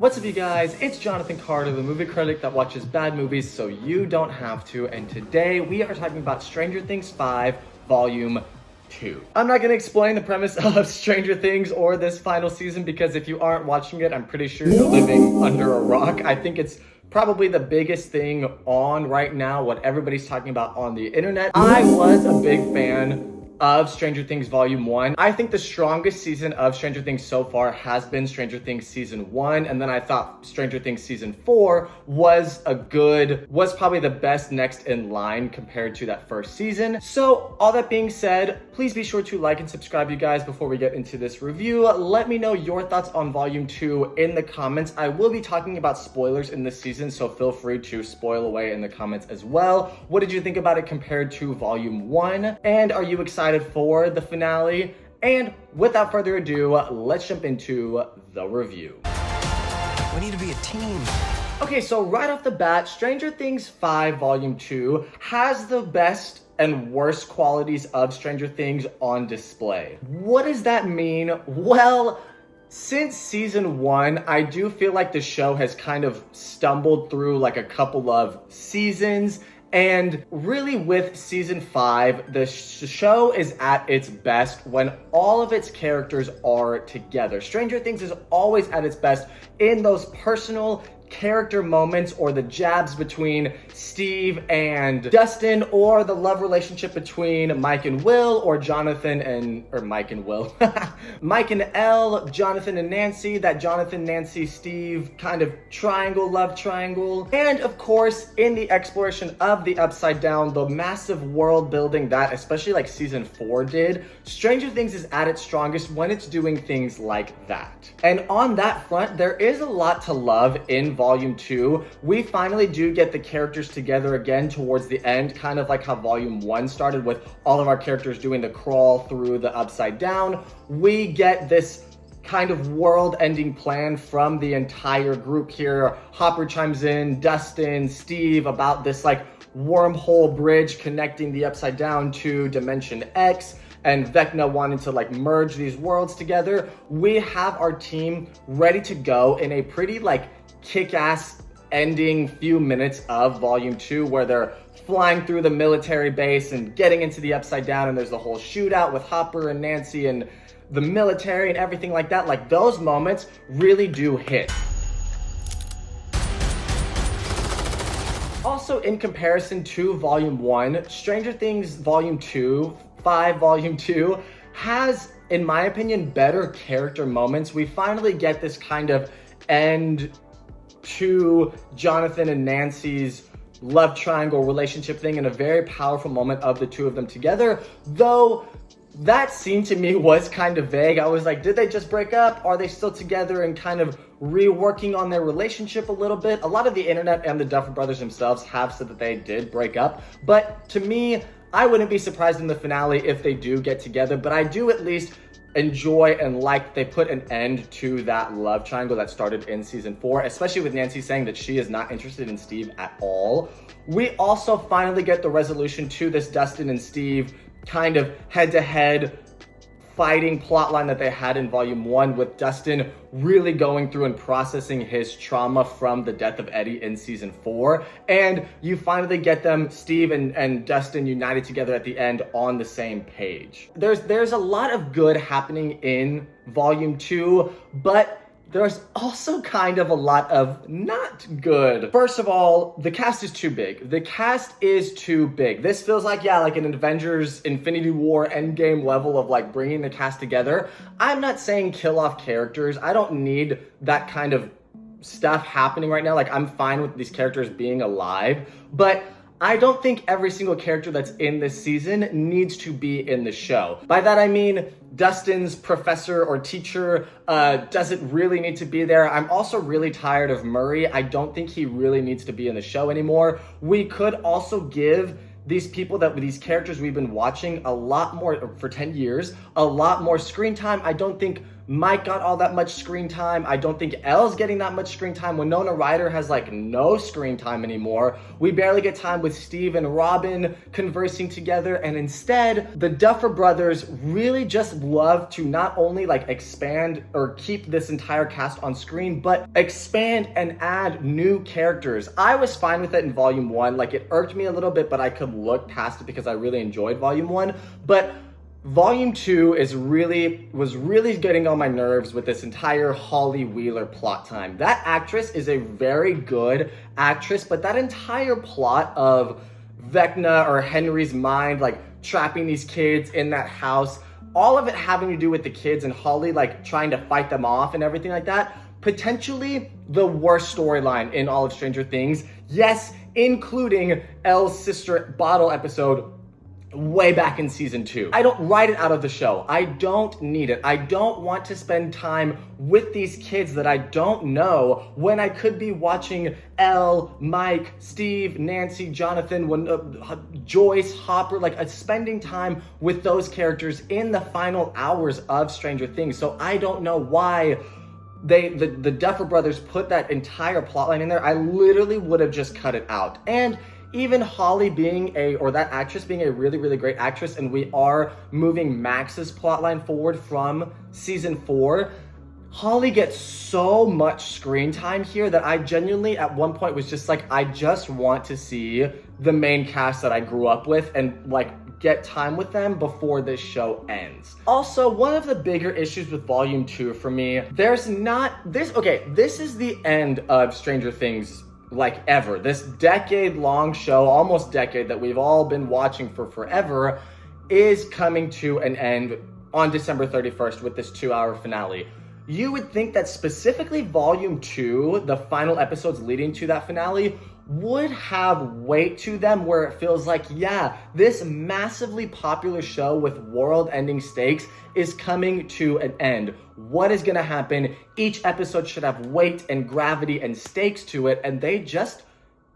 What's up, you guys? It's Jonathan Carter, the movie critic that watches bad movies so you don't have to, and today we are talking about Stranger Things 5 Volume 2. I'm not going to explain the premise of Stranger Things or this final season because if you aren't watching it, I'm pretty sure you're living under a rock. I think it's probably the biggest thing on right now, what everybody's talking about on the internet. I was a big fan of Stranger Things Volume 1. I think the strongest season of Stranger Things so far has been Stranger Things Season 1, and then I thought Stranger Things Season 4 was probably the best next in line compared to that first season. So all that being said, please be sure to like and subscribe, you guys, before we get into this review. Let me know your thoughts on Volume 2 in the comments. I will be talking about spoilers in this season, so feel free to spoil away in the comments as well. What did you think about it compared to Volume 1? And are you excited for the finale? And without further ado, let's jump into the review. We need to be a team. Okay, so right off the bat, Stranger Things 5 Volume 2 has the best and worst qualities of Stranger Things on display. What does that mean? Well, since season 1, I do feel like the show has kind of stumbled through like a couple of seasons. And really with season 5, the show is at its best when all of its characters are together. Stranger Things is always at its best in those personal character moments, or the jabs between Steve and Dustin, or the love relationship between Mike and Will, or Mike and Will. Mike and Elle, Jonathan and Nancy, that Jonathan, Nancy, Steve kind of triangle, love triangle. And of course, in the exploration of the Upside Down, the massive world building that especially like season 4 did, Stranger Things is at its strongest when it's doing things like that. And on that front, there is a lot to love in Volume 2. We finally do get the characters together again towards the end, kind of like how Volume 1 started with all of our characters doing the crawl through the Upside Down. We get this kind of world-ending plan from the entire group here. Hopper chimes in, Dustin, Steve, about this like wormhole bridge connecting the Upside Down to Dimension X, and Vecna wanting to like merge these worlds together. We have our team ready to go in a pretty like kick-ass ending few minutes of Volume 2, where they're flying through the military base and getting into the Upside Down, and there's the whole shootout with Hopper and Nancy and the military and everything like that. Like, those moments really do hit. Also, in comparison to Volume 1, Stranger Things Volume 2, 5 Volume 2, has, in my opinion, better character moments. We finally get this kind of end to Jonathan and Nancy's love triangle relationship thing in a very powerful moment of the two of them together, though that scene to me was kind of vague. I was like, did they just break up? Are they still together and kind of reworking on their relationship a little bit? A lot of the internet and the Duffer Brothers themselves have said that they did break up, but to me, I wouldn't be surprised in the finale if they do get together, but I do at least enjoy and like they put an end to that love triangle that started in season 4, especially with Nancy saying that she is not interested in Steve at all. We also finally get the resolution to this Dustin and Steve kind of head-to-head fighting plotline that they had in Volume 1, with Dustin really going through and processing his trauma from the death of Eddie in season 4. And you finally get them, Steve and Dustin, united together at the end on the same page. There's a lot of good happening in Volume 2, but there's also kind of a lot of not good. First of all, the cast is too big. The cast is too big. This feels like, yeah, like an Avengers Infinity War Endgame level of like bringing the cast together. I'm not saying kill off characters. I don't need that kind of stuff happening right now. Like, I'm fine with these characters being alive, but I don't think every single character that's in this season needs to be in the show. By that I mean Dustin's professor or teacher doesn't really need to be there. I'm also really tired of Murray. I don't think he really needs to be in the show anymore. We could also give these characters we've been watching a lot more, for 10 years, a lot more screen time. I don't think Mike got all that much screen time. I don't think Elle's getting that much screen time. Winona Ryder has like no screen time anymore. We barely get time with Steve and Robin conversing together, and instead, the Duffer Brothers really just love to not only like expand or keep this entire cast on screen, but expand and add new characters. I was fine with it in Volume 1. Like, it irked me a little bit, but I could look past it because I really enjoyed Volume 1. But Volume 2 was really getting on my nerves with this entire Holly Wheeler plot time. That actress is a very good actress, but that entire plot of Vecna or Henry's mind, like trapping these kids in that house, all of it having to do with the kids and Holly like trying to fight them off and everything like that, potentially the worst storyline in all of Stranger Things. Yes, including Elle's sister bottle episode way back in season 2. I don't write it out of the show. I don't need it. I don't want to spend time with these kids that I don't know when I could be watching Elle, Mike, Steve, Nancy, Jonathan, Joyce, Hopper, like spending time with those characters in the final hours of Stranger Things. So I don't know why the Duffer Brothers put that entire plotline in there. I literally would have just cut it out. And even Holly that actress being a really, really great actress, and we are moving Max's plotline forward from season 4, Holly gets so much screen time here that I genuinely at one point was just like, I just want to see the main cast that I grew up with and like get time with them before this show ends. Also, one of the bigger issues with Volume 2 for me, this is the end of Stranger Things like ever. This decade-long show, almost decade, that we've all been watching for forever is coming to an end on December 31st with this 2-hour finale. You would think that specifically Volume 2, the final episodes leading to that finale, would have weight to them where it feels like, yeah, this massively popular show with world-ending stakes is coming to an end. What is gonna happen? Each episode should have weight and gravity and stakes to it, and they just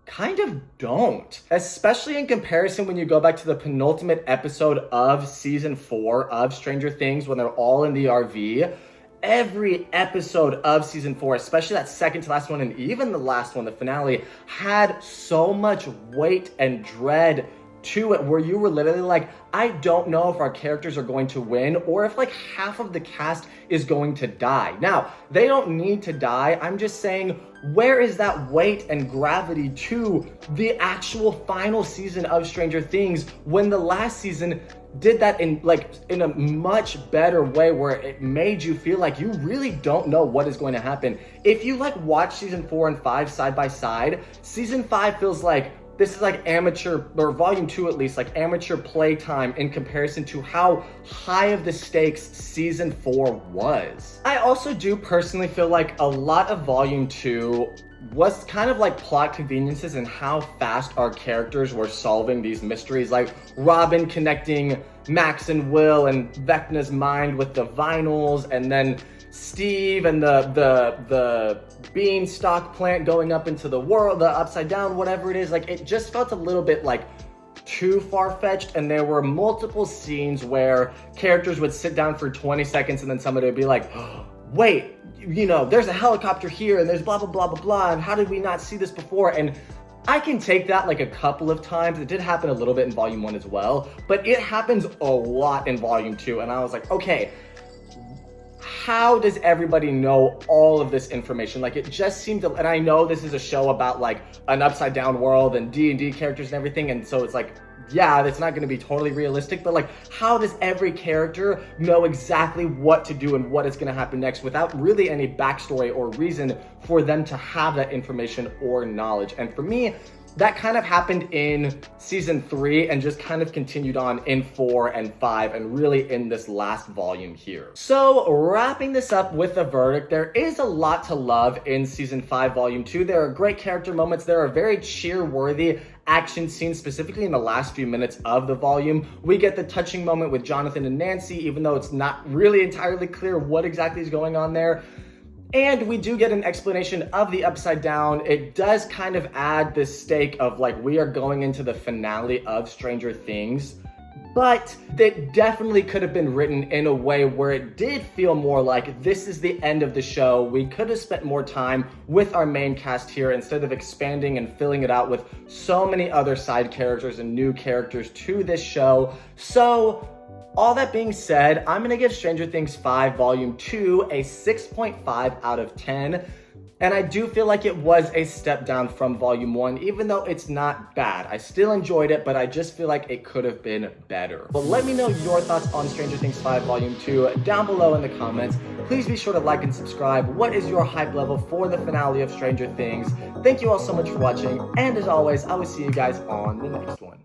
kind of don't. Especially in comparison when you go back to the penultimate episode of season 4 of Stranger Things when they're all in the RV. Every episode of season 4, especially that second to last one and even the last one, the finale, had so much weight and dread to it where you were literally like, I don't know if our characters are going to win or if like half of the cast is going to die. Now, they don't need to die. I'm just saying, where is that weight and gravity to the actual final season of Stranger Things when the last season did that in a much better way where it made you feel like you really don't know what is going to happen. If you like watch season 4 and 5 side by side, season 5 feels like this is like amateur, or Volume 2 at least, like amateur playtime in comparison to how high of the stakes season 4 was. I also do personally feel like a lot of Volume 2 was kind of like plot conveniences and how fast our characters were solving these mysteries, like Robin connecting Max and Will and Vecna's mind with the vinyls, and then Steve and the beanstalk plant going up into the world, the upside down, whatever it is. Like, it just felt a little bit like too far-fetched, and there were multiple scenes where characters would sit down for 20 seconds and then somebody would be like, oh, wait, you know, there's a helicopter here and there's blah, blah, blah, blah, blah, and how did we not see this before? And I can take that like a couple of times. It did happen a little bit in Volume 1 as well, but it happens a lot in Volume 2, and I was like, okay, how does everybody know all of this information? Like, it just seemed to, and I know this is a show about like an upside down world and D&D characters and everything, and so it's like, yeah, that's not going to be totally realistic, but like, how does every character know exactly what to do and what is going to happen next without really any backstory or reason for them to have that information or knowledge? And for me, that kind of happened in season 3 and just kind of continued on in 4 and 5 and really in this last volume here. So wrapping this up with a verdict, there is a lot to love in season 5 volume 2. There are great character moments. There are very cheer-worthy action scenes, specifically in the last few minutes of the volume. We get the touching moment with Jonathan and Nancy, even though it's not really entirely clear what exactly is going on there. And we do get an explanation of the Upside Down. It does kind of add this stake of like, we are going into the finale of Stranger Things but it definitely could have been written in a way where it did feel more like this is the end of the show. We could have spent more time with our main cast here instead of expanding and filling it out with so many other side characters and new characters to this show. So all that being said, I'm gonna give Stranger Things 5 Volume 2 a 6.5 out of 10. And I do feel like it was a step down from Volume 1, even though it's not bad. I still enjoyed it, but I just feel like it could have been better. But let me know your thoughts on Stranger Things 5 Volume 2 down below in the comments. Please be sure to like and subscribe. What is your hype level for the finale of Stranger Things? Thank you all so much for watching, and as always, I will see you guys on the next one.